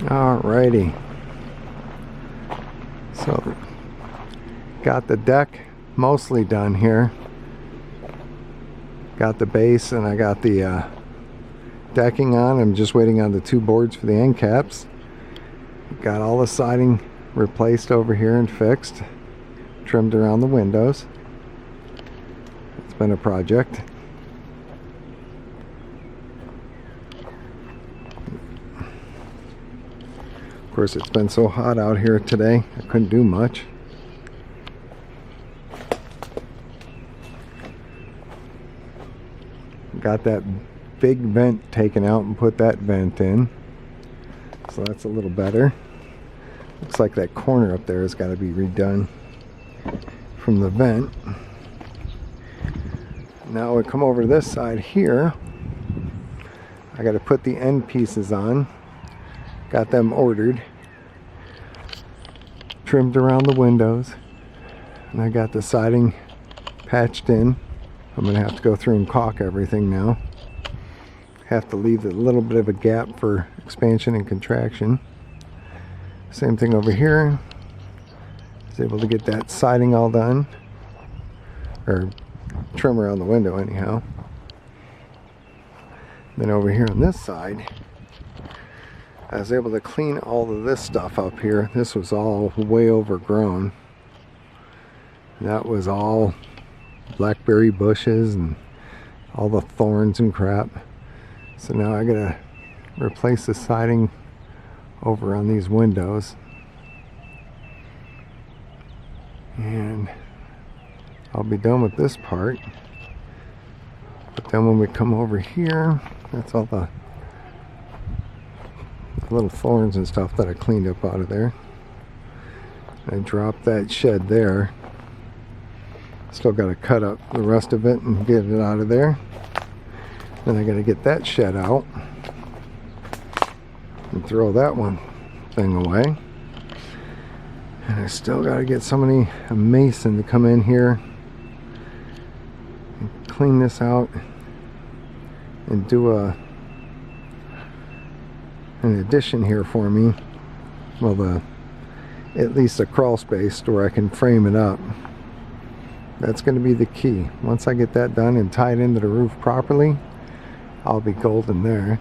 Alrighty, so got the deck mostly done here. Got the base and I got the decking on. I'm just waiting on the two boards for the end caps. Got all the siding replaced over here and fixed, trimmed around the windows. It's been a project. Of course, it's been so hot out here today, I couldn't do much. Got that big vent taken out and put that vent in, so that's a little better. Looks like that corner up there has got to be redone from the vent. Now we come over to this side here. I got to put the end pieces on. Got them ordered, trimmed around the windows, and I got the siding patched in. I'm going to have to go through and caulk everything now. Have to leave a little bit of a gap for expansion and contraction. Same thing over here. I was able to get that siding all done, or trim around the window anyhow. Then over here on this side, I was able to clean all of this stuff up here. This was all way overgrown. That was all blackberry bushes and all the thorns and crap. So now I gotta replace the siding over on these windows. And I'll be done with this part. But then when we come over here, that's all the little thorns and stuff that I cleaned up out of there. I dropped that shed there. Still got to cut up the rest of it and get it out of there. Then I got to get that shed out and throw that one thing away. And I still got to get a mason to come in here and clean this out and do an addition here for me. Well, at least a crawl space where I can frame it up. That's going to be the key. Once I get that done and tie it into the roof properly, I'll be golden there.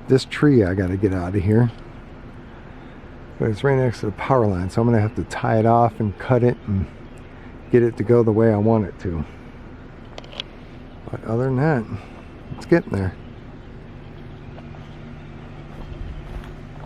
This tree I got to get out of here, but it's right next to the power line, so I'm going to have to tie it off and cut it and get it to go the way I want it to. But other than that, it's getting there.